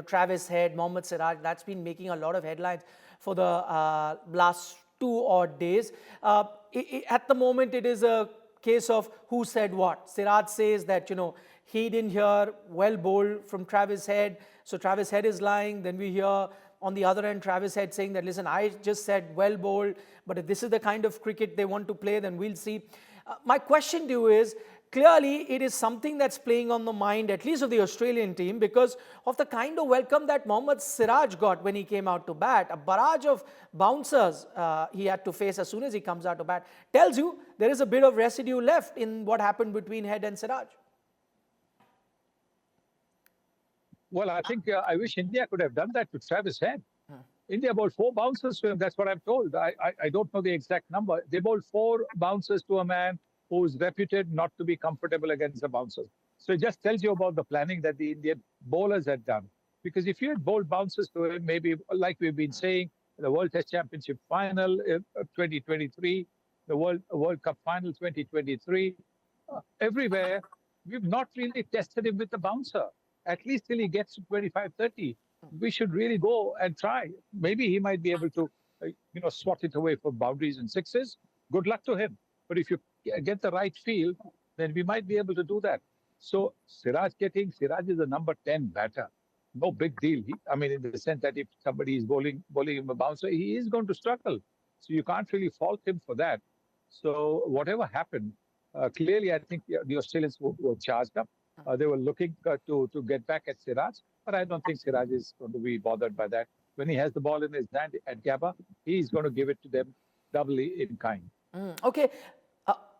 Travis Head, Mohammed Siraj, that's been making a lot of headlines for the last 2 odd days. At the moment, it is a case of who said what. Siraj says that, he didn't hear well bowled from Travis Head, so Travis Head is lying. Then we hear on the other end Travis Head saying that, listen, I just said well bowled, but if this is the kind of cricket they want to play, then we'll see. My question to you is, clearly it is something that's playing on the mind, at least of the Australian team, because of the kind of welcome that Mohammed Siraj got when he came out to bat. A barrage of bouncers he had to face as soon as he comes out to bat. Tells you there is a bit of residue left in what happened between Head and Siraj. Well, I think I wish India could have done that to Travis Head. India bowled 4 bouncers to him. That's what I'm told. I don't know the exact number. They bowled 4 bouncers to a man who is reputed not to be comfortable against the bouncers. So it just tells you about the planning that the Indian bowlers had done. Because if you had bowled bouncers to him, maybe like we've been saying, the World Test Championship final 2023, the World Cup final 2023, everywhere, we've not really tested him with the bouncer. At least till he gets to 25-30, we should really go and try. Maybe he might be able to, swat it away for boundaries and sixes. Good luck to him. But if you get the right field, then we might be able to do that. So Siraj is a number 10 batter. No big deal. In the sense that if somebody is bowling him a bouncer, he is going to struggle. So you can't really fault him for that. So whatever happened, clearly I think the Australians were charged up. They were looking to get back at Siraj, but I don't think Siraj is going to be bothered by that. When he has the ball in his hand at Gabba, he's going to give it to them doubly in kind. Okay.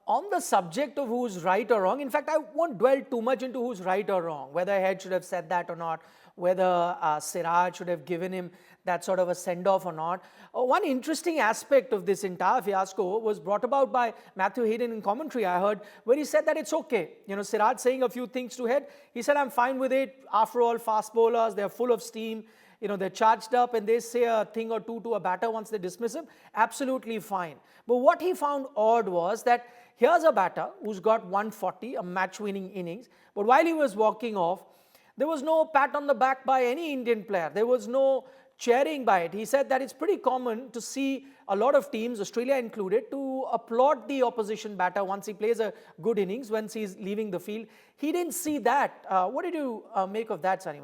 On the subject of who's right or wrong, in fact, I won't dwell too much into who's right or wrong, whether Head should have said that or not, whether Siraj should have given him that sort of a send-off or not. One interesting aspect of this entire fiasco was brought about by Matthew Hayden in commentary, I heard, where he said that it's okay. Siraj saying a few things to Head. He said, I'm fine with it. After all, fast bowlers, they're full of steam. They're charged up and they say a thing or two to a batter once they dismiss him. Absolutely fine. But what he found odd was that here's a batter who's got 140, a match-winning innings. But while he was walking off, there was no pat on the back by any Indian player. There was no cheering by it. He said that it's pretty common to see a lot of teams, Australia included, to applaud the opposition batter once he plays a good innings, once he's leaving the field. He didn't see that. What did you make of that, Sunny?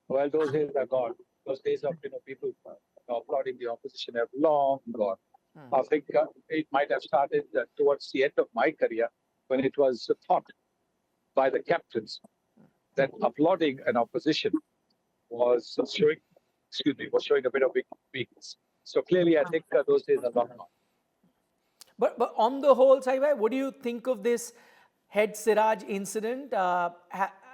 Well, those days are gone. Those days of people applauding the opposition have long gone. I think it might have started towards the end of my career when it was thought by the captains that applauding an opposition was showing a bit of weakness. So clearly, I think those days are long gone. But on the whole, Saibai, what do you think of this Head Siraj incident?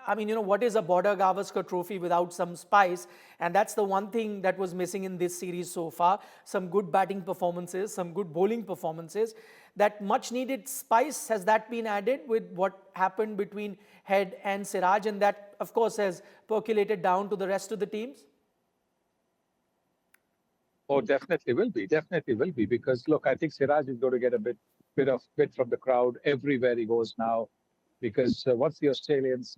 What is a Border Gavaskar trophy without some spice? And that's the one thing that was missing in this series so far. Some good batting performances, some good bowling performances. That much needed spice, has that been added with what happened between Head and Siraj? And that, of course, has percolated down to the rest of the teams? Oh, definitely will be. Definitely will be. Because, look, I think Siraj is going to get a bit from the crowd everywhere he goes now. Because once the Australians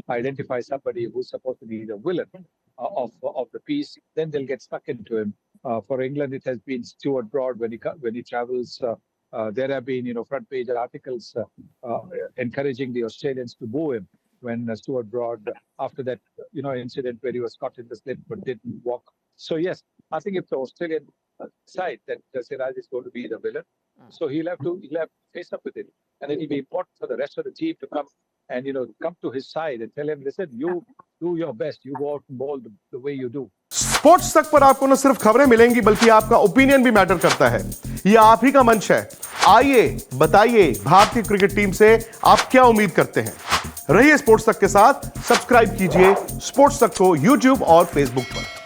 identify somebody who's supposed to be the villain of the piece, then they'll get stuck into him. For England, it has been Stuart Broad when he travels. There have been front page articles encouraging the Australians to boo him when Stuart Broad, after that incident where he was caught in the slip but didn't walk. So yes, I think if the Australian side that Siraj is going to be the villain, so he'll have to face up with it. And it will be important for the rest of the team to come and, come to his side and tell him, listen, you do your best. You go out and bowl the way you do. Sports तक पर आपको न सिर्फ खबरें मिलेंगी बल्कि आपका opinion भी मैटर करता है। ये आप ही का मंच है। आइए बताइए भारतीय क्रिकेट टीम से आप क्या उम्मीद करते हैं। रहिए स्पोर्ट्स तक के साथ, सब्सक्राइब कीजिए स्पोर्ट्स तक को यूट्यूब और फेसबुक पर।